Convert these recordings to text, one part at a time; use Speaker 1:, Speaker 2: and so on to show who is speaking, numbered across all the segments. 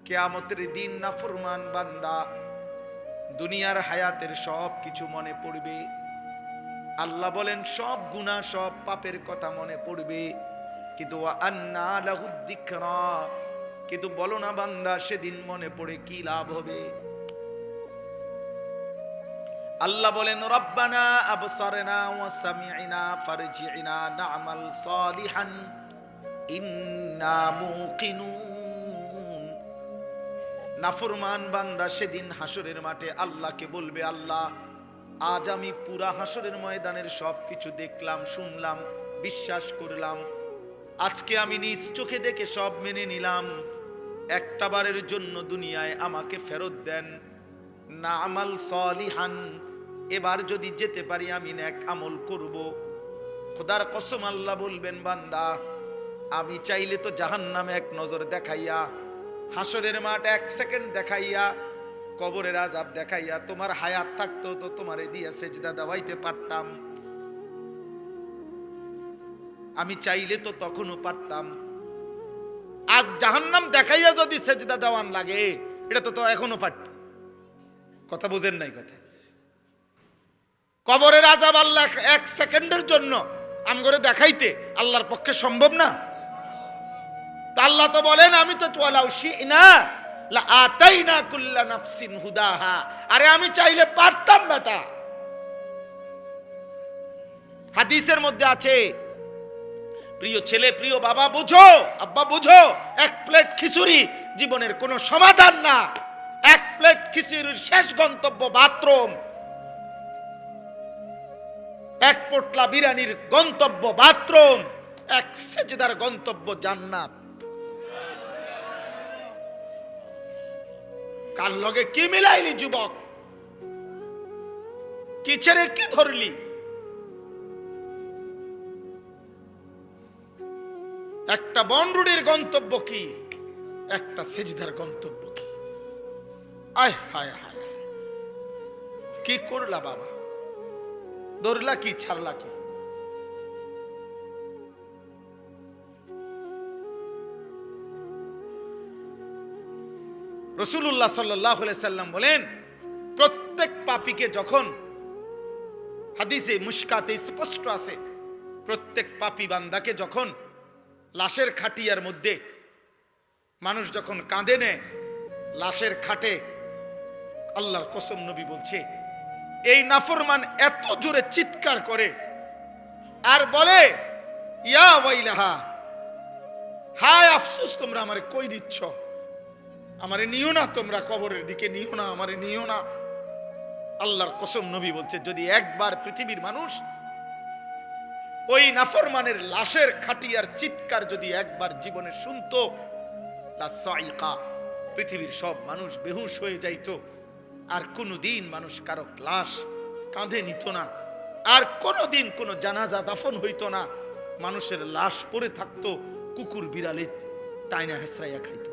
Speaker 1: কিয়ামতের দিন নাফরমান বান্দা দুনিয়ার হায়াতের সব কিছু মনে পড়বে। আল্লাহ বলেন সব গুনাহ সব পাপের কথা মনে পড়বে, কিন্তু ওয়া আন্না লাহুদ যিকরা, কিন্তু বলো না বান্দা সেদিন মনে পড়ে কি লাভ হবে? আল্লাহ বলেন রব্বানা আবসারনা ওয়া সামি'না ফারজি'না না'মাল সালিহান ইন্না মুকিনুন। নাফরমান বান্দা সেদিন হাসরের মাঠে আল্লাহকে বলবে, আল্লাহ আজ আমি পুরা হাসরের ময়দানের সব কিছু দেখলাম, শুনলাম, বিশ্বাস করলাম, আজকে আমি নিজ চোখে দেখে সব মেনে নিলাম, একটা বারের জন্য দুনিয়ায় আমাকে ফেরত দেন, না আমাল সালিহান, এবার যদি যেতে পারি আমি নেক আমল করব। খোদার কসম আল্লাহ বলবেন বান্দা আমি চাইলে তো জাহান্নামে এক নজর দেখাইয়া, হাসরের মাঠ এক সেকেন্ড দেখাইয়া, কবরের আযাব দেখাইয়া, তোমার হায়াত থাকতো তো তোমারে দিয়ে সেজদা দেওয়াইতে পারতাম, আমি চাইলে তো তখনও পারতাম। আজ জাহান্নাম দেখাইয়া যদি সেজদা দেওয়ান লাগে এটা তো এখনো পারত। কথা বুঝেন নাই কথা? কবরের আযাব আল্লাহ এক সেকেন্ডের জন্য আমগরে দেখাইতে আল্লাহর পক্ষে সম্ভব না? তা আল্লাহ তো বলেন আমি তো ওয়ালাউ শি'না লা আতাইনা কুল্লা নাফসিন হুদাহা, আরে আমি চাইলে পারতাম বেটা। হাদিসের মধ্যে আছে, প্রিয় ছেলে প্রিয় বাবা বুঝো, আব্বা বুঝো, এক প্লেট খিচুড়ি জীবনের কোনো সমাধান না। এক প্লেট খিচুড়ির শেষ গন্তব্য বাথরুম, এক পোটলা বিরিয়ানির গন্তব্য বাথরুম, এক সেজদার গন্তব্য জান্নাত। কার লগে কি মিলাইলি যুবক? কি ছেড়ে কি ধরলি? একটা বনরুড়ির গন্তব্য কি, একটা সেজদার গন্তব্য কি? আয় হায় হায়, কি করলা বাবা? ধরলা কি, ছাড়লা কি? রাসূলুল্লাহ সাল্লাল্লাহু আলাইহি সাল্লাম বলেন প্রত্যেক পাপীকে যখন, হাদিসে মুশকাতে স্পষ্ট আছে, প্রত্যেক পাপী বান্দাকে যখন লাশের খাটিয়ার মধ্যে মানুষ যখন কাঁদে নেয়, লাশের খাটে, আল্লাহর কসম নবী বলছে এই নাফরমান এত জোরে চিৎকার করে আর বলে ইয়া ওয়াইলাহা, হায় আফসোস, তোমরা আমারে কই দিচ্ছ, আমারে নিও না, তোমরা কবরের দিকে নিও না, আমারে নিও না। আল্লাহর কসম নবী বলছে যদি একবার পৃথিবীর মানুষ ওই নাফরমানের লাশের খাটিয়ার চিৎকার যদি একবার জীবনে শুনতো, লা সাইকা, পৃথিবীর সব মানুষ বেহুশ হয়ে যাইতো, আর কোনোদিন মানুষ কারো লাশ কাঁধে নিত না, আর কোনোদিন কোনো জানাজা দাফন হইতো না, মানুষের লাশ পড়ে থাকতো, কুকুর বিড়ালে টাইনা হেসরাইয়া খাইত।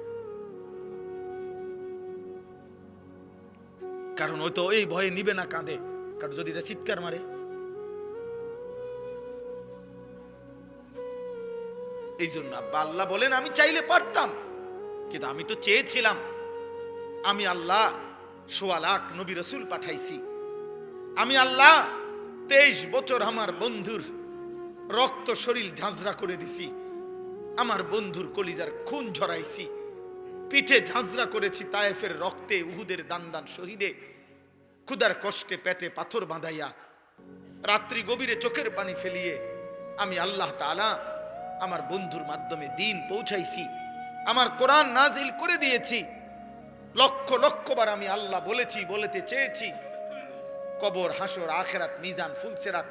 Speaker 1: কারণ ওই তো এই ভয়ে নিবে না কাঁধে, কারণ যদি এটা চিৎকার মারে। এই জন্য আল্লাহ বলেন আমি চাইলে পারতাম, কিন্তু আমি তো চেয়েছিলাম, আমি আল্লাহ ১৬ লাখ নবী রাসূল পাঠাইছি, আমি আল্লাহ ২৩ বছর আমার বন্ধুর রক্ত শরীর ঝাঁঝরা করে দিছি, আমার বন্ধুর কলিজার খুন ঝরাইছি, পিঠে ঝাঁঝরা করেছি তায়েফের রক্তে, উহুদের দান শহীদে, ক্ষুধার কষ্টে পেটে পাথর বাঁধাইয়া, রাত্রি গভীরে চোখের পানি ফেলিয়ে আমি আল্লাহ তাআলা আমার বন্ধুর মাধ্যমে দ্বীন পৌঁছাইছি, আমার কোরআন নাজিল করে দিয়েছি। লক্ষ লক্ষবার আমি আল্লাহ বলেছি, বলতে চেয়েছি, কবর, হাসর, আখিরাত, মিজান, ফুলসিরাত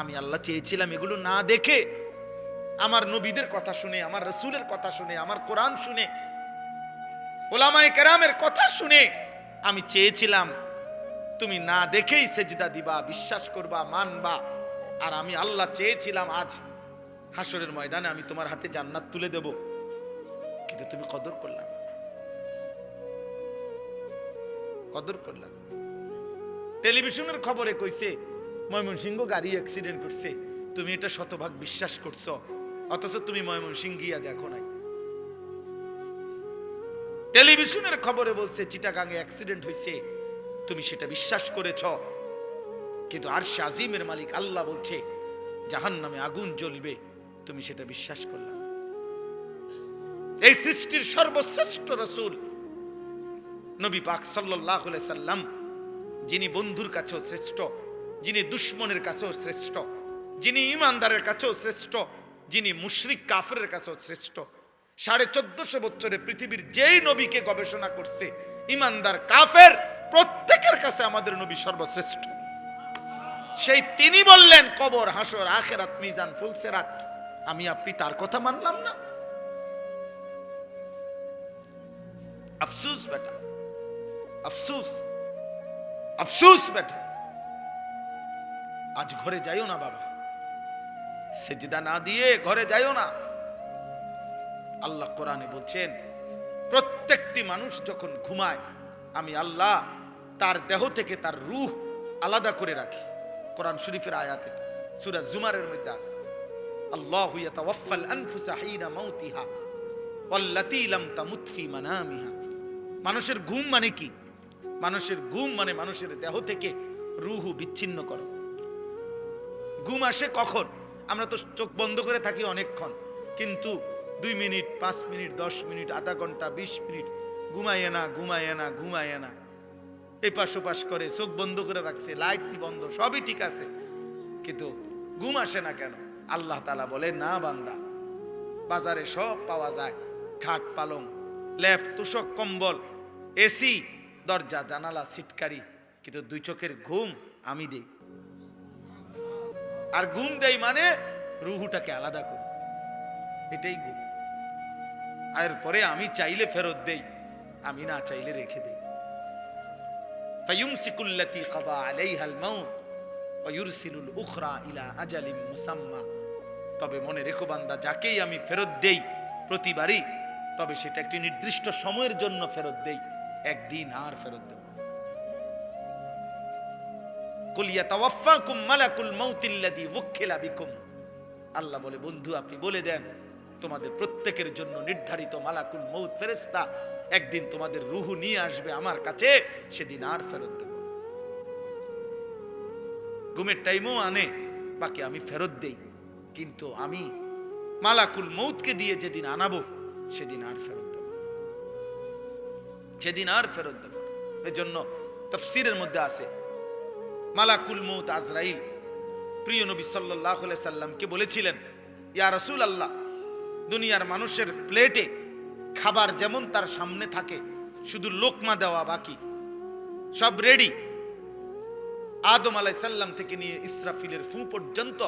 Speaker 1: আমি আল্লাহ চেয়েছিলাম। এগুলো না দেখে, আমার নবীদের কথা শুনে, আমার রাসূলের কথা শুনে, আমার কোরআন শুনে, উলামায়ে কেরামের কথা শুনে আমি চেয়েছিলাম তুমি না দেখেই সেজদা দিবা, বিশ্বাস করবা, মানবা। আর আমি আল্লাহ চেয়েছিলাম আজ হাসরের ময়দানে আমি তোমার হাতে জান্নাত তুলে দেব, কিন্তু তুমি কদর করলা, কদর করলা। টেলিভিশনের খবরে কইছে ময়মনসিংহ গাড়ি অ্যাক্সিডেন্ট করছে, তুমি এটা শতভাগ বিশ্বাস করছো, অথচ তুমি ময়মনসিংহ গিয়া দেখো নাই। টেলিভিশনের খবরে বলছে চিটাগাঙে অ্যাক্সিডেন্ট হয়েছে, তুমি সেটা বিশ্বাস করেছ। কিন্তু আরশে আজিমের মালিক আল্লাহ বলছে জাহান্নামে আগুন জ্বলবে, তুমি সেটা বিশ্বাস করলে না। এই সৃষ্টির সর্বশ্রেষ্ঠ রাসূল নবী পাক সাল্লাল্লাহু আলাইহি সাল্লাম, যিনি বন্ধুর কাছেও শ্রেষ্ঠ, যিনি দুশমনের কাছেও শ্রেষ্ঠ, যিনি ইমানদারের কাছেও শ্রেষ্ঠ, যিনি মুশরিক কাফেরের কাছেও শ্রেষ্ঠ, 1450 বছরে পৃথিবীর যেই নবীকে গবেষণা করছে, ইমানদার কাফের প্রত্যেকের কাছে আমাদের নবী সর্বশ্রেষ্ঠ। সেই তিনি বললেন কবর, হাসর, আখিরাত, মিজান, ফুলসিরাত, আমি আপনি তার কথা মানলাম না। আফসোস বেটা, আফসোস, আফসোস বেটা। আজ ঘরে যাইও না বাবা, সেজদা না দিয়ে ঘরে যাইও না। আল্লাহ কোরআনে বলছেন প্রত্যেকটি মানুষ যখন ঘুমায় আমি আল্লাহ তার দেহ থেকে তার রূহ আলাদা করে রাখি। কোরআন শরীফের আয়াতে সূরা জুমারের মধ্যে আছে, আল্লাহু ইয়াতাওয়াফাল আনফুসা হিনা মাউতিহা ওয়াল্লাতী লাম তামুত ফি মানামিহা। মানুষের ঘুম মানে কি? মানুষের ঘুম মানে মানুষের দেহ থেকে রূহ বিচ্ছিন্ন করো। ঘুম আসে কখন? আমরা তো চোখ বন্ধ করে থাকি অনেকক্ষণ, কিন্তু 2 মিনিট, 5 মিনিট, 10 মিনিট, আধা ঘন্টা, 20 মিনিট ঘুমায় না, ঘুমায় না, ঘুমায় না, এপাশ ওপাশ করে চোখ বন্ধ করে রাখছে, লাইট বন্ধ, সবই ঠিক আছে, কিন্তু ঘুম আসে না কেন? আল্লাহ তাআলা বলে না বান্দা, বাজারে সব পাওয়া যায়, খাট পালং, লেপ, তোষক, কম্বল, এসি, দরজা জানালা, সিটকারি, কিন্তু 2 চোখের ঘুম আমি দেই। আর ঘুম দেই মানে রুহুটাকে আলাদা করি, এটাই ঘুম। এরপরে আমি চাইলে ফেরত দেই, আমি না চাইলে রেখে দেই। ফায়ুমসিকুল্লাতী কাযা আলাইহাল মাউত ওয়া ইউরসিলুল উখরা ইলা আজালিম মুসাম্মা। তবে মনে রেখো বান্দা, যাকেই আমি ফেরত দেই প্রতিবারই, তবে সেটা একটি নির্দিষ্ট সময়ের জন্য ফেরত দেই, একদিন আর ফেরত দেব। কুল ইয়াতাওয়াফাকুম মালাকুল মাউতিল্লাযী ওয়াক্কিলা বিকুম। আল্লাহ বলে বন্ধু আপনি বলে দেন তোমাদের প্রত্যেকের জন্য নির্ধারিত মালাকুল মউত ফেরেশতা একদিন তোমাদের রূহ নিয়ে আসবে আমার কাছে, সেদিন আর ফেরত দেব। ঘুমের টাইমও আনে, বাকি আমি ফেরত দেই, কিন্তু আমি মালাকুল মউতকে দিয়ে যেদিন আনাবো সেদিন আর ফেরত দেব, সেদিন আর ফেরত দেব। এজন্য তাফসীরের মধ্যে আছে মালাকুল মউত আজরাইল প্রিয় নবী সাল্লাল্লাহু আলাইহি সাল্লামকে বলেছিলেন, ইয়া রাসূলুল্লাহ, দুনিয়ার মানুষের প্লেটে খাবার যেমন তার সামনে থাকে, শুধু লোকমা দেওয়া বাকি, সব রেডি, আদম আলাইহিস সালাম থেকে নিয়ে ইসরাফিলের ফু পর্যন্ত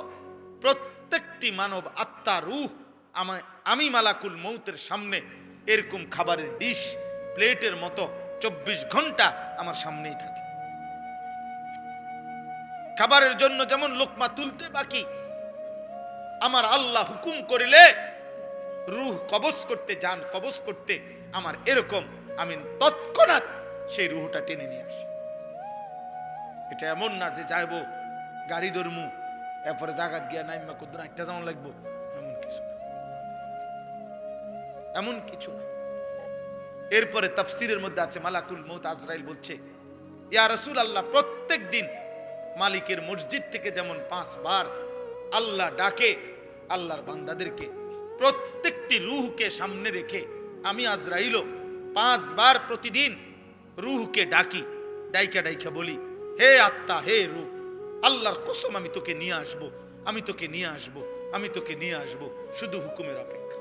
Speaker 1: প্রত্যেকটি মানব আত্মা রূহ আমি মালাকুল মউতের সামনে এরকম খাবারের ডিশ প্লেটের মতো 24 ঘন্টা আমার সামনেই থাকে। খাবারের জন্য যেমন লোকমা তুলতে বাকি, আমার আল্লাহ হুকুম করিলে রূহ কবজ করতে, জান কবজ করতে আমার এরকম, আমি তৎক্ষণাৎ সেই রূহটা টেনে নিয়ে আসি। এটা এমন না যে যাইবো গাড়ি ধরমু এরপরে জাগাত গিয়া নাইমা কুদ্দুর একটা যেমন লাগবো, এমন কিছু না, এমন কিছু না। এরপরে তাফসীরের মধ্যে আছে মালাকুল মউত আজরাইল বলছে, ইয়া রাসূলুল্লাহ, প্রত্যেক দিন মালিকের মসজিদ থেকে যেমন 5 বার আল্লাহ ডাকে আল্লাহর বান্দাদেরকে, প্রত্যেকটি রূহকে সামনে রেখে আমি আজরাইলও 5 বার প্রতিদিন রূহকে ডাকি, ডাইকা ডাইকা বলি, হে আত্মা, হে রূহ, আল্লাহর কসম আমি তোকে নিয়ে আসবো, আমি তোকে নিয়ে আসবো, আমি তোকে নিয়ে আসবো, শুধু হুকুমের অপেক্ষা,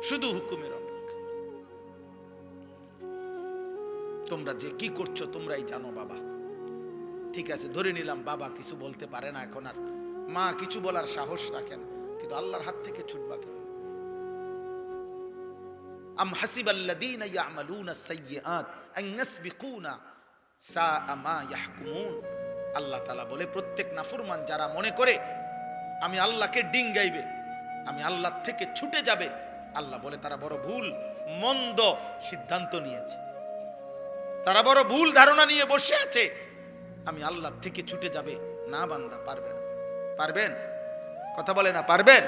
Speaker 1: শুধু হুকুমের অপেক্ষা। তোমরা যে কি করছো তোমরাই জানো বাবা। ঠিক আছে, ধরে নিলাম বাবা কিছু বলতে পারে না এখন, আর মা কিছু বলার সাহস রাখেন, কিন্তু আল্লাহর হাত থেকে ছুটবা কেন? আম হাসিবাল্লাযীনা ইয়ামালুনা আস-সাইয়্যাত আন ইয়াসবিকুনা সাআ মা ইয়াহকুমুন। আল্লাহ তাআলা বলে প্রত্যেক নাফরমান যারা মনে করে আমি আল্লাহকে ডিঙ্গাইবে, আমি আল্লাহ থেকে ছুটে যাবে, আল্লাহ বলে তারা বড় ভুল মন্দ সিদ্ধান্ত নিয়েছে, তারা বড় ভুল ধারণা নিয়ে বসে আছে, আমি আল্লাহ থেকে ছুটে যাবে। না বান্দা, পারবে না। পারবেন? কথা বলে না, পারবেন?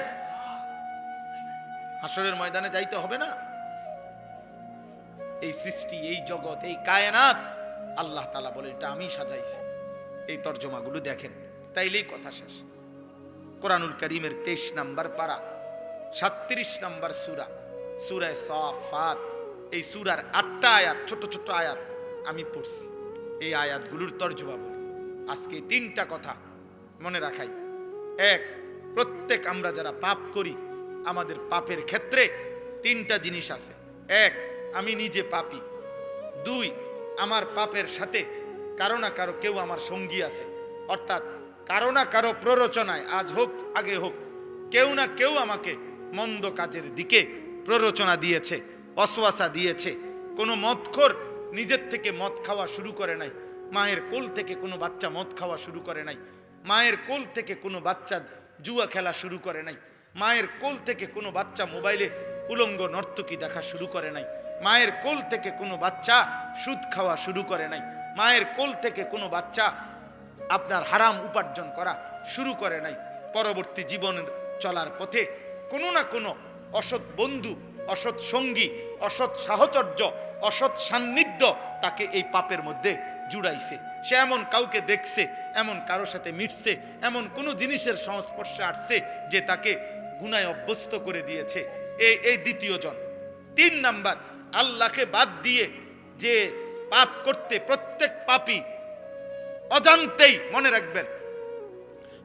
Speaker 1: হাসরের ময়দানে যাইতে হবে না? এই সৃষ্টি, এই জগৎ, এই কায়নাত আল্লাহ তাআলা বলে এটা আমি সাজাইছি। এই তর্জমাগুলো দেখেন, তাইলেই কথা শেষ। কোরআনুল কারীমের 23 নম্বর পারা, 37 নম্বর সূরা, সূরা সাফাত। এই সূরার 8টা আয়াত, ছোট ছোট আয়াত আমি পড়ছি। এই আয়াতগুলোর তর্জমা বলি। আজকে 3টা কথা মনে রাখাই। এক, প্রত্যেক আমরা যারা পাপ করি, আমাদের পাপের ক্ষেত্রে 3টা জিনিস আছে। এক, আমি নিজে পাপী। 2, আমার পাপের সাথে কারো না কারো কেউ আমার সঙ্গী আছে, অর্থাৎ কারো না কারো প্ররোচনায়, আজ হোক আগে হোক, কেউ না কেউ আমাকে মন্দ কাজের দিকে প্ররোচনা দিয়েছে, ওয়াসওয়াসা দিয়েছে। কোনো মদখোর নিজের থেকে মদ খাওয়া শুরু করে নাই, মায়ের কোল থেকে কোনো বাচ্চা মদ খাওয়া শুরু করে নাই, মায়ের কোল থেকে কোনো বাচ্চা জুয়া খেলা শুরু করে নাই, মায়ের কোল থেকে কোনো বাচ্চা মোবাইলে উলঙ্গ নর্তকী দেখা শুরু করে নাই, মায়ের কোল থেকে কোনো বাচ্চা সুদ খাওয়া শুরু করে নাই, মায়ের কোল থেকে কোনো বাচ্চা আপনার হারাম উপার্জন করা শুরু করে নাই। পরবর্তী জীবনের চলার পথে কোনো না কোনো অসৎ বন্ধু, অসৎ সঙ্গী, অসৎ সাহচর্য, অসৎ সান্নিধ্য তাকে এই পাপের মধ্যে জুড়াইছে। সে এমন কাউকে দেখছে, এমন কারো সাথে মিটছে, এমন কোনো জিনিসের সংস্পর্শে আসছে যে তাকে গুনায় অভ্যস্ত করে দিয়েছে। এই দ্বিতীয় জন। 3 নাম্বার, আল্লাহকে বাদ দিয়ে যে পাপ করতে, প্রত্যেক পাপী অজান্তেই, মনে রাখবেন,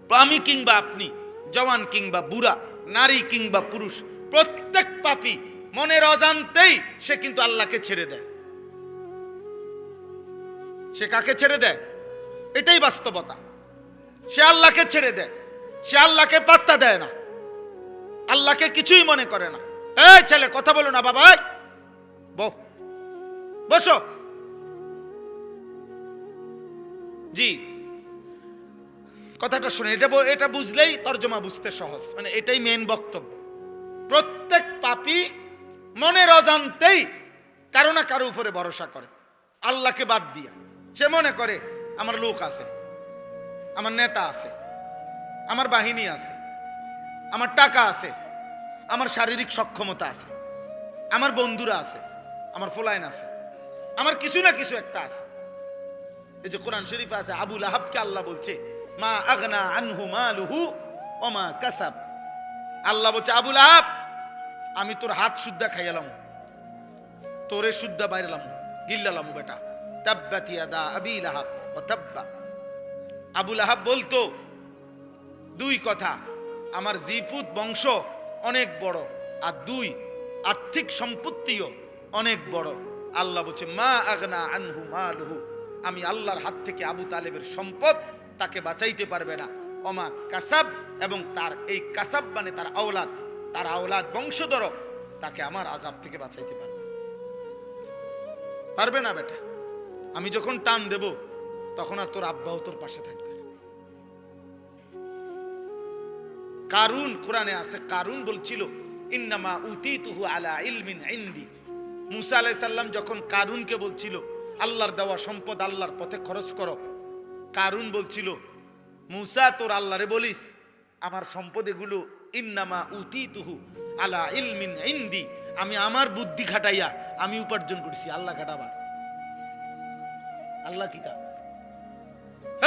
Speaker 1: আমি কিংবা আপনি, জওয়ান কিংবা বুড়া, নারী কিংবা পুরুষ, প্রত্যেক পাপী মনের অজান্তেই সে কিন্তু আল্লাহকে ছেড়ে দেয়। সে কাকে ছেড়ে দেয়? এটাই বাস্তবতা। সে আল্লাহকে ছেড়ে দেয়, সে আল্লাহকে পাত্তা দেয় না, আল্লাহকে কিছুই মনে করে না। এই ছেলে, কথা বলো না বাবা, বসো। জি, কথাটা শুনে, এটা বুঝলেই তর্জমা বুঝতে সহজ, মানে এটাই মেন বক্তব্য। প্রত্যেক পাপী মনের অজান্তেই কারো না কারো উপরে ভরসা করে, আল্লাহকে বাদ দিয়া। সে মনে করে আমার লোক আছে, আমার নেতা আছে, আমার বাহিনী আছে, আমার টাকা আছে, আমার শারীরিক সক্ষমতা আছে, আমার বন্ধুরা আছে, আমার ফলাইন আছে, আমার কিছু না কিছু একটা আছে। এই যে কোরআন শরীফে আছে, আবু লাহাবকে আল্লাহ বলছে মা আগনা আনহু মালুহু ওয়া মা কাসাব। আল্লাহ বলছে, আবু লাহাব, আমি তোর হাত সুদ্ধা খাইয়ালাম, তোরে সুদ্ধা বাইরালাম, গিল্লালাম বেটা। তাব্বাত ইয়াদা আবি লাহাব ওয়া তাব্বা। আবু লাহাব বলতো 2 কথা, আমার জিফুত বংশ অনেক বড়, আর 2, আর্থিক সম্পত্তিও অনেক বড়। আল্লাহ বলছে মা আগনা আনহু মালুহু, আমি আল্লাহর হাত থেকে আবু তালেবের সম্পদ তাকে বাঁচাইতে পারবে না। ওমা কাসাব, এবং তার এই কাসাব মানে তার আওলাদ বংশধর, তাকে আমার আযাব থেকে বাঁচাইতে পারবে না বেটা। আমি যখন টান দেব তখন আর তোর আব্বাও তোর পাশে থাকবে। কারুন, কোরআনে আছে, কারুন বলছিল ইন্নামা উতিতুহু আলা ইলমিন ইনদি। মুসা আলাইহিস সালাম যখন কারুনকে বলছিল আল্লাহর দেওয়া সম্পদ আল্লাহর পথে খরচ করো, কারুন বলছিল মুসা তোর আল্লাহরে বলিস আমার সম্পদ এগুলো ইন্নামা উতিতুহু আলা ইলমিন ইনদি, আমি আমার বুদ্ধি খাটাইয়া আমি উপার্জন করেছি, আল্লাহ খাটাবার। আল্লাহ কি তা?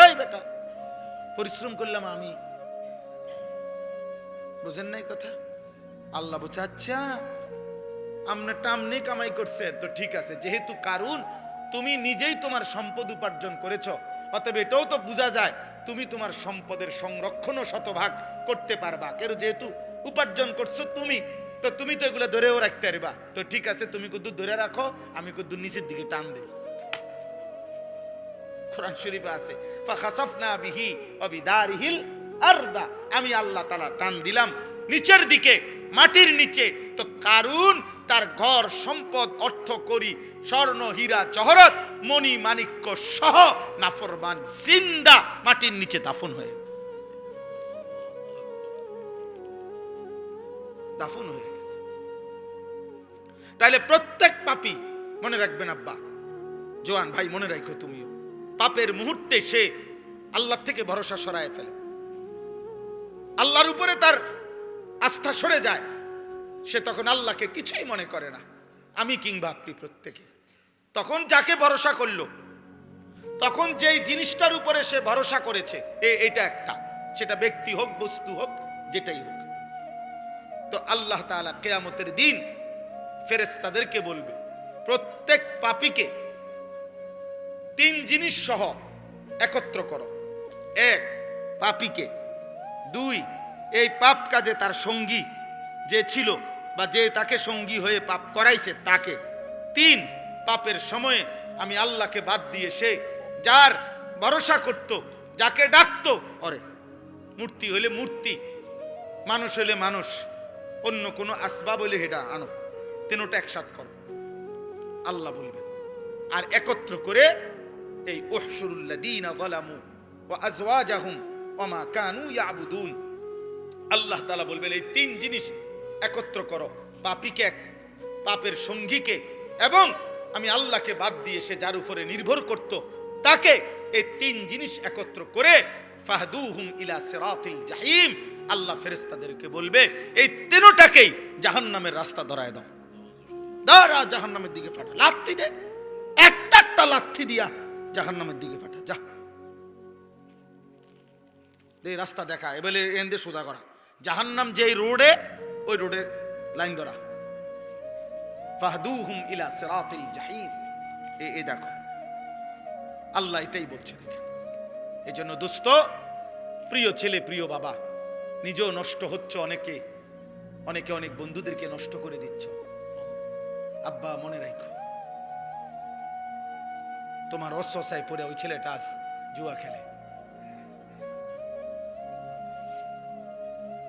Speaker 1: এই বেটা, পরিশ্রম করলাম আমি, বুঝেন নাই কথা? আল্লাহ বলছে আচ্ছা আপনারটা আপনি কামাই করছেন তো ঠিক আছে, যেহেতু কারুন তুমি নিজেই তোমার সম্পদ উপার্জন করেছো, অতএব এটাও তো বোঝা যায় তুমি তোমার সম্পদের সংরক্ষণ ও শতভাগ করতে পারবা। কেন, যেহেতু উপার্জন করছো তুমি, তো তুমি তো এগুলো ধরেও রাখতে পারবা। তো ঠিক আছে, তুমি কদ্দুর ধরে রাখো, আমি কদ্দুর নিচের দিকে টান দেব। কোরআন শরীফে আছে ফাখাসাফনা বিহি ওয়া বিদারিহিল আরদা, আমি আল্লাহ তাআলা টান দিলাম নিচের দিকে, মাটির নিচে। তো কারুন তার ঘর সম্পদ, অর্থ করি, স্বর্ণ হীরা জহরত, মণি মাণিক্য সহ নাফরমান জিন্দা মাটির নিচে দাফন হয়ে গেছে, দাফন হয়ে গেছে। তাহলে প্রত্যেক পাপী, মনে রাখবেন আব্বা, জোয়ান ভাই মনে রাখো তুমিও, পাপের মুহূর্তে সে আল্লাহ থেকে ভরসা সরায় ফেলে, আল্লাহর উপরে তার আস্থা সরে যায়। সে তখন আল্লাহকে কিছুই মনে করে না, আমি কিংবা আপনি প্রত্যেকে। তখন যাকে ভরসা করলো, তখন যেই জিনিসটার উপরে সে ভরসা করেছে, এটা একটা, সেটা ব্যক্তি হোক, বস্তু হোক, যেটাই হোক। তো আল্লাহ তাআলা কিয়ামতের দিন ফেরেশতাদেরকে বলবে, প্রত্যেক পাপীকে 3 জিনিস সহ একত্র করো। 1, পাপীকে। 2, এই পাপ কাজে তার সঙ্গী যে ছিল বা যে তাকে সঙ্গী হয়ে পাপ করাইছে তাকে। 3, পাপের সময়ে আমি আল্লাহকে বাদ দিয়ে সে যার ভরসা করত, যাকে ডাকতো, ওরে মূর্তি হইলে মূর্তি, মানুষ হইলে মানুষ, অন্য কোনো আসবাব হইলে হেডা আনো, তিনটা একসাথ করো, আল্লাহ বলবেন। আর একত্র করে এই উহশুরুল্লাযীনা যালামু ওয়া আজওয়াজাহুম ওয়া মা কানু ইয়াবুদুন, আল্লাহ তাআলা বলবেন এই 3 জিনিস একত্র করো, পাপীকে এক, পাপের সঙ্গীকে, এবং আমি আল্লাহকে বাদ দিয়ে সে যার উপরে নির্ভর করত তাকে। এই 3 জিনিস একত্র করে ফাহদুহুম ইলা সিরাতিল জাহিম, আল্লাহ ফেরেশতাদেরকে বলবে এই তিনটাকেই জাহান্নামের রাস্তা ধরায় দাও, দাঁড়া জাহান্নামের দিকে পাঠা, লাথি দে, একটা লাথি দিয়া জাহান্নামের দিকে পাঠা, যা এই রাস্তা দেখা, এবারে এন্ডে সোজা করা, জাহান্নাম যেই রোডে, ওই রোডে লাইন ধরা। ফাহদুহুম ইলা সিরাতিল জাহিম, এই দেখো আল্লাহ এটাই বলছেন এখানে। এজন্য দোস্ত, প্রিয় ছেলে, প্রিয় বাবা, নিজেও নষ্ট হচ্ছে, অনেকে অনেক বন্ধুদেরকে নষ্ট করে দিচ্ছ। আব্বা মনে রাখো, তোমার অস্বসায় পড়ে ওই ছেলেটা আজ জুয়া খেলে,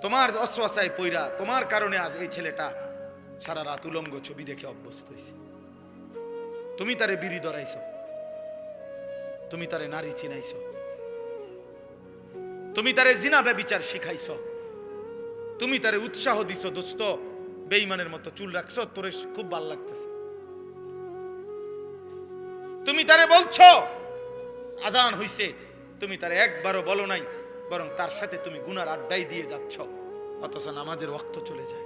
Speaker 1: তোমার অস্বসায় পইরা তোমার কারণে আজ এই ছেলেটা সারা রাত উলঙ্গ ছবি দেখে অভ্যস্ত হয়েছে। তুমি তারে বিড়ি ধরাইছো, তুমি তারে নারী চিনাইছো, তুমি তারে জিনা ব্যভিচার শিখাইছো, তুমি তারে উৎসাহ দিছো, দোস্ত বেঈমানের মতো চুল রাখছো, তোরে খুব ভালো লাগতেছে, তুমি তারে বলছো আজান হইছে, তুমি তারে একবারও বলো নাই, বরং তার সাথে তুমি গুনার আড্ডাই দিয়ে যাচ্ছ, অথচ নামাজের ওয়াক্ত চলে যায়।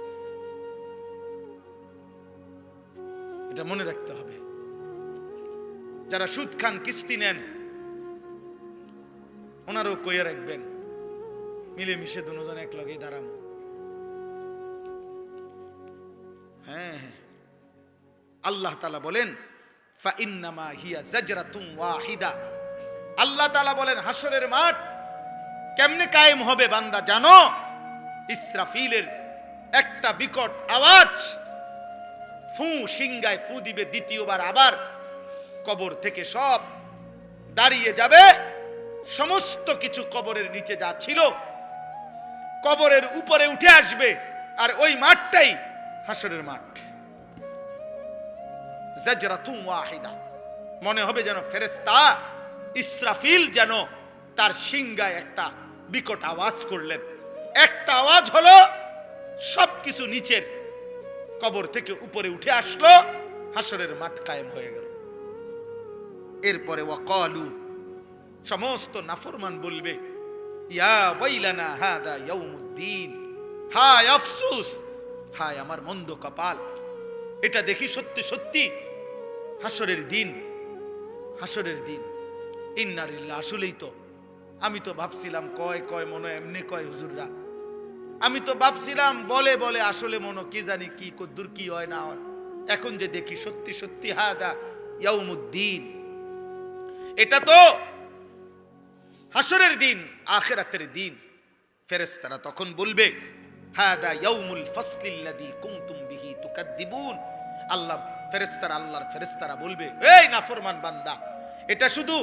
Speaker 1: এটা মনে রাখতে হবে। যারা সুদ খান, কিস্তি নেন, ওনারও কইয়া রাখবেন, মিলেমিশে দুজন এক লগেই দাঁড়াম। হ্যাঁ, আল্লাহ তাআলা বলেন ফাইন্নামা হিয়া জাজরাতুন ওয়াহিদা, আল্লাহ তাআলা বলেন হাসরের মাঠ কেমনে কায়েম হবে বান্দা জানো? ইসরাফিলের একটা বিকট আওয়াজ, ফু সিংগায় ফু দিবে দ্বিতীয়বার, আবার কবর থেকে সব দাঁড়িয়ে যাবে, সমস্ত কিছু কবরের নিচে যা ছিল কবরের উপরে উঠে আসবে, আর ওই মাঠটাই হাসরের মাঠ। জাজরাতুন ওয়াহিদা, মনে হবে যেন ফেরেশতা ইসরাফিল যেন তার সিংগায় একটা বিকট আওয়াজ করলেন, একটা আওয়াজ হলো, সবকিছু নিচের কবর থেকে উপরে উঠে আসলো, হাসরের মাঠ কায়েম হয়ে গেল। এরপরে ওয়াকালু, সমস্ত নাফরমান বলবে ইয়া ওয়াইলানা হাদা ইয়াউমুদ্দিন, হায় আফসোস, হায় আমার মন্দ কপাল, এটা দেখি সত্যি সত্যি হাসরের দিন, হাসরের দিন। ইন্না লিল্লাহ, আসলেই তো, আমি তো ভাবছিলাম কয় মনে এমনি কয় হুজুররা, আমি তো ভাবছিলাম বলে বলে, আসলে মনে কি জানি কি কদ্দুর কি হয় না হয়, এখন যে দেখি সত্যি সত্যি হাদা ইয়াউমুদ্দিন, এটা তো হাসরের দিন, আখিরাতের দিন। ফেরেশতারা তখন বলবে হাদা ইয়াউমুল ফাসলিল্লাযী কুনতুম বিহি তুকাদ্দিবুন, আল্লাহ ফেরেশতারা, আল্লাহর ফেরেশতারা বলবে এই নাফরমান বান্দা, এটা শুধু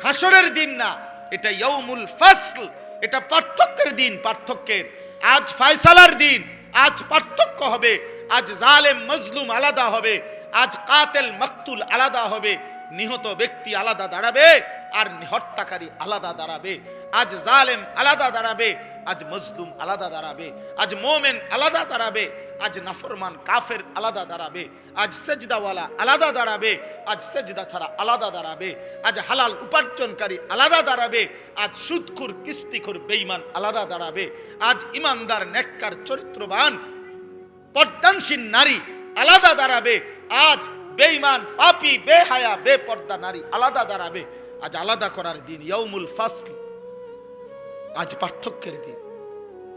Speaker 1: হাসরের দিন না, এটা ইয়াউমুল ফাসল, এটা পার্থক্যের দিন, পার্থক্যের। আজ ফয়সালার দিন, আজ পার্থক্য হবে, আজ জালেম মজলুম আলাদা হবে, আজ কাতিল মাকতুল আলাদা হবে, নিহত ব্যক্তি আলাদা দাঁড়াবে আর হত্যাকারী আলাদা দাঁড়াবে, আজ জালেম আলাদা দাঁড়াবে, আজ মজলুম আলাদা দাঁড়াবে, আজ মুমিন আলাদা দাঁড়াবে, আজ নাফরমান কাফের আলাদা দাঁড়াবে, আজ সেজদাওয়ালা আলাদা দাঁড়াবে, আজ সেজদা ছাড়া আলাদা দাঁড়াবে, আজ হালাল উপার্জনকারী আলাদা দাঁড়াবে, আজ সুদখোর কিস্তিখোর বেঈমান আলাদা দাঁড়াবে, আজ ইমানদার নেককার চরিত্রবান পর্দানশীল নারী আলাদা দাঁড়াবে। আজ বেঈমান, পাপী, বেহায়া, বেপর্দা নারী আলাদা দাঁড়াবে। আজ আলাদা করার দিন, ইয়াউমুল ফাসল। আজ পার্থক্যের দিন,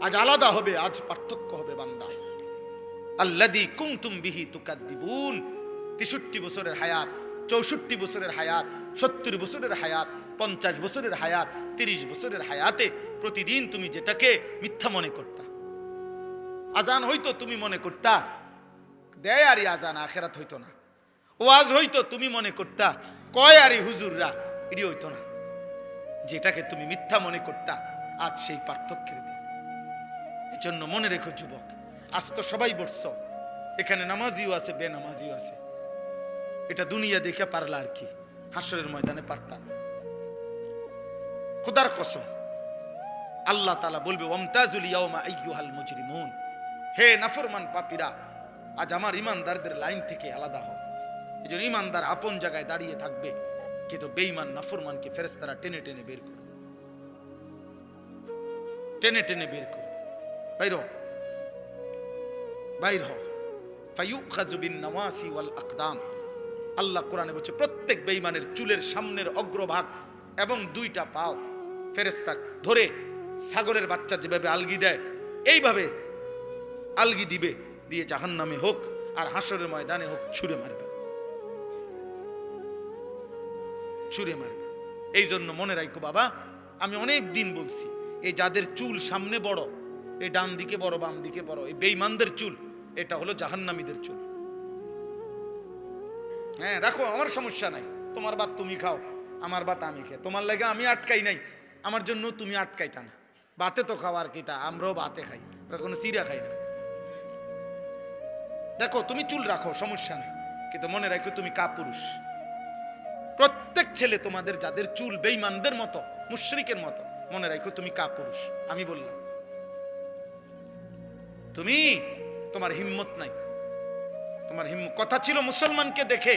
Speaker 1: আজ আলাদা হবে, আজ পার্থক্য হবে বান্দা। আল্লাযী কুনতুম বিহি তুকাদ্দিবুন। 63 বছরের হায়াত, 64 বছরের হায়াত, 70 বছরের হায়াত, 50 বছরের হায়াত, 30 বছরের হায়াতে প্রতিদিন তুমি যেটাকে মিথ্যা মনে করতা, আজান হইতো তুমি মনে করতা দেয় আরি আজান, আখেরাত হইতো না। ওয়াজ হইতো তুমি মনে করতা কয় আরি হুজুররা, এটি হইতো না। যেটাকে তুমি মিথ্যা মনে করতা, আজ সেই পার্থক্যের দিন। এই জন্য মনে রেখো যুবক, আজ তো সবাই বসছ, এখানে নামাজিও আছে, বেনামাজিও আছে। এটা দুনিয়া দেখে পারলা আর কি, হাসরের ময়দানে পারতাম। খোদার কসম, আল্লাহ তাআলা বলবে ওয়ামতাজুল ইয়াওমা আইয়ুহাল মুজরিমুন, হে নাফরমান পাপীরা, আজ আমার ইমানদারদের লাইন থেকে আলাদা হও। এই জন্য ইমানদার আপন জায়গায় দাঁড়িয়ে থাকবে, কিন্তু বেঈমান নাফরমানকে ফেরেশতারা টেনে টেনে বের করে, টেনে টেনে বের করে। বাইর হও, বাইর হও। ফায়ুখাযু বিন নাওয়াসি ওয়াল আকদাম। আল্লাহ কোরআনে বলছে প্রত্যেক বেঈমানের চুলের সামনের অগ্রভাগ এবং 2টা পাও ফেরেশতা ধরে ছাগলের বাচ্চা যেভাবে আলগি দেয় এইভাবে আলগি দিবে, দিয়ে জাহান্নামে হোক আর হাসরের ময়দানে হোক ছুঁড়ে মারবে, ছুঁড়ে মারবে। এই জন্য মনে রাখো বাবা, আমি অনেক দিন বলছি, এই যাদের চুল সামনে বড়, এই ডান দিকে বড়, বাম দিকে বড়, এই বেঈমানদের চুল, এটা হলো জাহান্নামীদের চুল। হ্যাঁ রাখো, আমার সমস্যা নাই, তোমার ভাত তুমি খাও, আমার ভাত আমি খাই, তোমার লাগে আমি আটকাই নাই, আমার জন্য তুমি আটকাইতা না। ভাতে তো খাওয়ার কিতা, আমরাও ভাতে খাই, কোনো চিড়া খাই না। দেখো তুমি চুল রাখো, সমস্যা নেই, কিন্তু মনে রাখো তুমি কাপুরুষ। প্রত্যেক ছেলে তোমাদের যাদের চুল বেঈমানদের মতো, মুশরিকের মতো, মনে রাখো তুমি কাপুরুষ। আমি বললাম তুমি, তোমার হিম্মত নাই, তোমার হিম্মত। কথা ছিল মুসলমানকে দেখে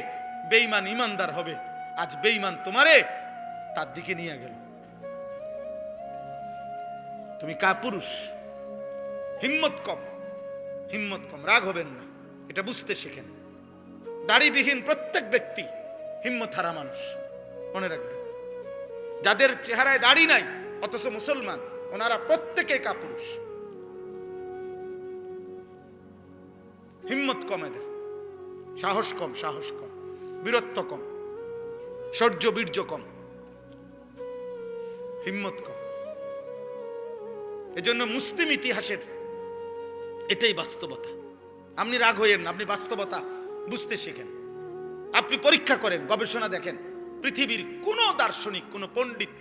Speaker 1: বেঈমান ইমানদার হবে, আজ বেঈমান তোমারে তার দিকে নিয়ে গেল। তুমি কাপুরুষ, হিম্মত কম, হিম্মত কম। রাগ হবেন না, এটা বুঝতে শেখেন। দাড়িবিহীন প্রত্যেক ব্যক্তি হিম্মত হারা মানুষ, মনে রাখবেন। যাদের চেহারায় দাড়ি নাই অথচ মুসলমান, ওনারা প্রত্যেকে কাপুরুষ। হিম্মত কম এদের, সাহস কম, সাহস কম, বীরত্ব কম, শৌর্য বীর্য কম, হিম্মত কম। এজন্য মুসলিম ইতিহাসের এটাই বাস্তবতা। আপনি রাগ হইয়েন না, আপনি বাস্তবতা বুঝতে শেখেন। আপনি পরীক্ষা করেন, গবেষণা দেখেন, পৃথিবীর কোন দার্শনিক, কোন পণ্ডিত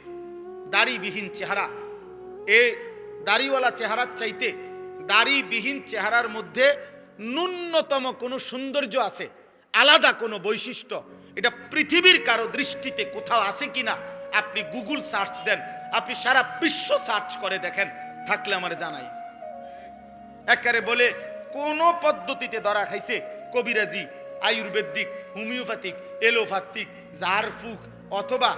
Speaker 1: দাড়িবিহীন চেহারা, এ দাড়িওয়ালা চেহারার চাইতে দাড়িবিহীন চেহারার মধ্যে ন্যূনতম কোনো সৌন্দর্য আছে, আলাদা কোনো বৈশিষ্ট্য, এটা পৃথিবীর কারো দৃষ্টিতে কোথাও আছে কিনা আপনি গুগল সার্চ দেন, আপনি সারা বিশ্ব সার্চ করে দেখেন, থাকলে আমারে জানাই। একারে বলে কোন পদ্ধতিতে ধরা খাইছে, কবিরাজি, আয়ুর্বেদিক, হোমিওপ্যাথিক, এলোপ্যাথিক, জারফুক অথবা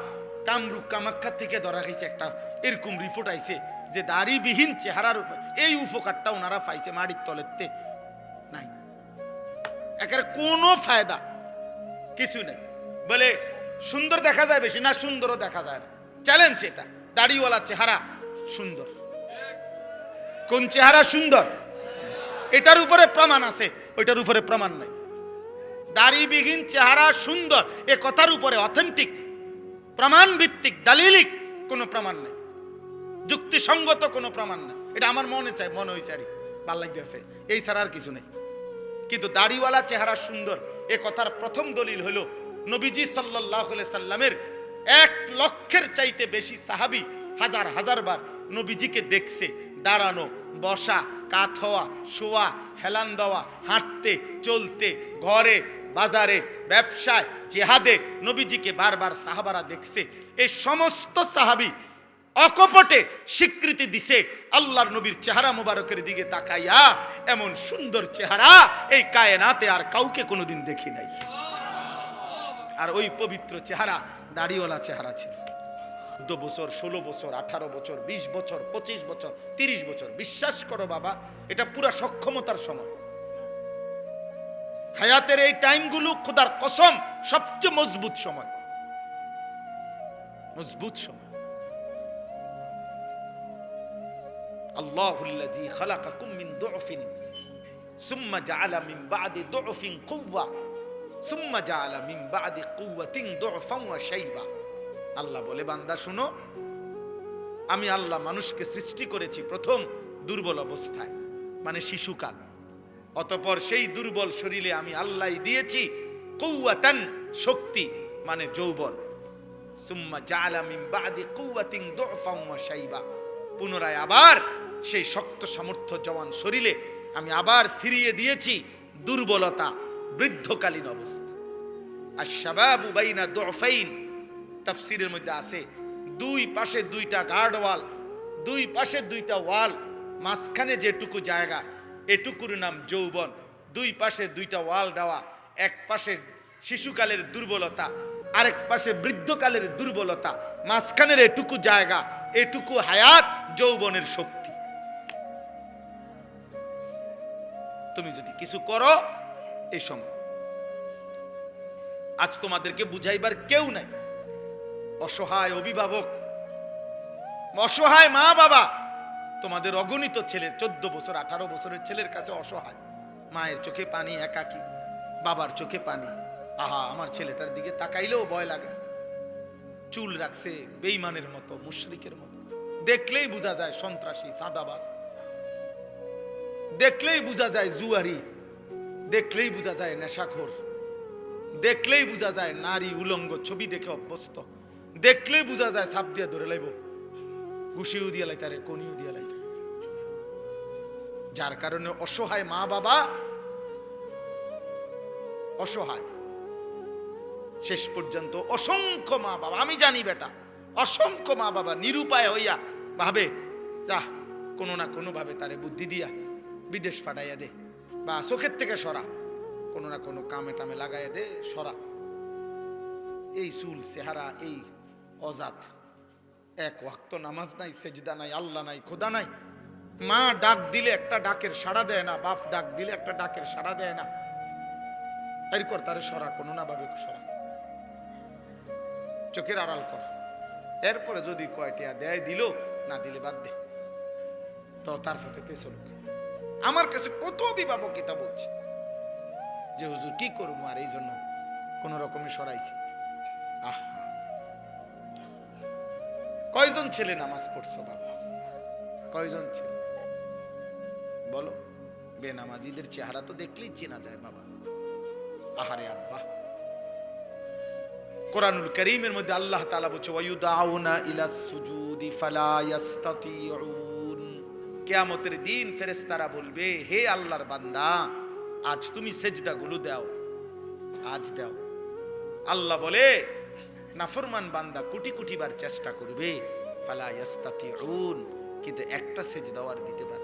Speaker 1: কামরুক কামাখ্যা থেকে ধরা খাইছে, একটা এরকম রিপোর্ট আইছে যে দাড়িবিহীন চেহারার উপর এই উপকারটা ওনারা পাইছে মাটির তলেতে নাই। একেবারে কোনো ফায়দা কিছু নেই। বলে সুন্দর দেখা যায় বেশি, না সুন্দরও দেখা যায় না। চ্যালেঞ্জ এটা, দাড়িওয়ালা চেহারা সুন্দর। কোন চেহারা সুন্দর? এটার উপরে প্রমাণ আছে, ওইটার উপরে প্রমাণ নাই। দাড়িবিহীন চেহারা সুন্দর এ কথার উপরে অথেন্টিক, প্রমাণ ভিত্তিক, দালিলিক কোনো প্রমাণ নেই, যুক্তিসঙ্গত কোনো প্রমাণ নেই। এটা আমার মনে চাই, মনে হয়েছে আর ভাল লাগতেছে, এই ছাড়া আর কিছু নেই। কিন্তু দাড়িওয়ালা চেহারা সুন্দর এ কথার প্রথম দলিল হলো নবীজি সাল্লাল্লাহু আলাইহি সাল্লামের 1 লক্ষের চাইতে বেশি সাহাবী হাজার হাজার বার নবীজিকে দেখছে দাঁড়ানো, বসা, কাত হওয়া, শোয়া, হেলান দেওয়া, হাঁটতে, চলতে, ঘরে, বাজারে, ব্যবসায়, জিহাদে নবীজিকে বারবার সাহাবারা দেখছে। এই সমস্ত সাহাবী অকপটে স্বীকৃতি দিছে আল্লাহর নবীর চেহারা মোবারকের দিকে তাকাইয়া, এমন সুন্দর চেহারা এই কায়নাতে আর কাউকে কোনোদিন দেখি নাই। আর ওই পবিত্র চেহারা দাড়িওয়ালা চেহারা ছিল। 14 বছর, 16 বছর, 18 বছর, 20 বছর, 25 বছর, 30 বছর। বিশ্বাস করো বাবা, এটা পুরা সক্ষমতার সময়। হায়াতের এই টাইমগুলো খোদার কসম সবচেয়ে মজবুত সময়, মজবুত সময়। আল্লাহুল্লাযী খালাকাকুম মিন দুফিন সুম্মা জাআলা মিন বা'দি দুফিন কুওয়া সুম্মা জাআলা মিন বা'দি কুওয়াতিন দুফান ওয়া শাইবা। আল্লাহ বলে, বান্দা শুনো, আমি আল্লাহ মানুষকে সৃষ্টি করেছি প্রথম দুর্বল অবস্থায়, মানে শিশুকাল। অতঃপর সেই দুর্বল শরীরে আমি আল্লাহ দিয়েছি কুওয়াতান, শক্তি মানে যৌবন। সুম্মা জাআলা মিন বা'দি কুওয়াতিন দুফান ওয়া শাইবা, পুনরায় আবার সেই শক্ত সামর্থ্য জওয়ান শরীরে আমি আবার ফিরিয়ে দিয়েছি দুর্বলতা, বৃদ্ধকালীন অবস্থা। আশ-শাবাবু বাইনা দুফাইন, তাফসীরের মধ্যে আছে দুই পাশে দুইটা গার্ড ওয়াল, দুই পাশে দুইটা ওয়াল, মাঝখানে যেটুকু জায়গা এটুকুর নাম যৌবন। দুই পাশে দুইটা ওয়াল দেওয়া, এক পাশে শিশুকালের দুর্বলতা, আরেক পাশে বৃদ্ধকালের দুর্বলতা, মাঝখানের এটুকু জায়গা, এটুকু হায়াত, যৌবনের শক্তি। তুমি যদি কিছু করো এই সময়, আজ তোমাদেরকে বুঝাইবার কেউ নাই, অসহায় অভিভাবক, অসহায় মা বাবা, তোমাদের অগণিত ছেলে 14 বছর 18 বছরের ছেলের কাছে অসহায়, মায়ের চোখে পানি, একাকী, বাবার চোখে পানি। আহা, আমার ছেলেটার দিকে তাকাইলেও ভয় লাগে, চুল রাখছে বেঈমানের মতো, মুশরিকের মতো, দেখলেই বোঝা যায় সন্ত্রাসী, সাদাবাজ, দেখলেই বোঝা যায় জুয়ারি, দেখলেই বোঝা যায় নেশাখোর, দেখলেই বোঝা যায় নারী উলঙ্গ ছবি দেখে অভ্যস্ত, দেখলেই বোঝা যায় সাপ দিয়া ধরে লাইব, ঘুষিও দিয়া লাইতারে, কনিও দিয়া লাইতারে। যার কারণে অসহায় মা বাবা, অসহায় শেষ পর্যন্ত অসংখ্য মা বাবা, আমি জানি বেটা, অসংখ্য মা বাবা নিরুপায় হইয়া ভাবে, যা কোনো না কোনো ভাবে তারে বুদ্ধি দিয়া বিদেশ পাঠাইয়া দে, বা চোখের থেকে সরা, কোনো না কোনো কামে টামে লাগাইয়া দে, সরা। এই চুল চেহারা, এই অজাত, এক ওয়াক্ত নামাজ নাই, সেজদা নাই, আল্লাহ নাই, খোদা নাই। মা ডাক দিলে একটা ডাকের সাড়া দেয় না, বাপ ডাক দিলে একটা ডাকের সাড়া দেয় না। এরপর তারে সরা, কোনো না ভাবে সরা, চোখের আড়াল কর। এরপরে যদি কয়টিয়া দেয় দিল, না দিলে বাদ দে, তো তার ফতেতে চলুক। আমার কাছে কত অভিভাবক এটা বলছে যে হুজুর কি করবো, আর এই জন্য কোন রকমে সরাইছি। আহা, কয়জন ছেলে নামাজ পড়ছো বাবা, কয়জন ছেলে বলো? বেনামাজিদের চেহারা তো দেখলেই চেনা যায় বাবা। আহারে আব্বা, কোরআনুল কারীমের মধ্যে আল্লাহ তাআলা বলছে ওয়ায়ুদাউনা ইলাস সুজুদি ফালা ইস্তাতিউন, কিয়ামতের দিন ফেরেশতারা বলবে, হে আল্লাহর বান্দা, আজ তুমি সেজদাগুলো দাও, আজ দাও। আল্লাহ বলে, নাফরমান বান্দা কোটি কোটি বার চেষ্টা করবে, ফালা ইস্তাতিউন, কিন্তু একটা সেজদাও আর দিতে পারে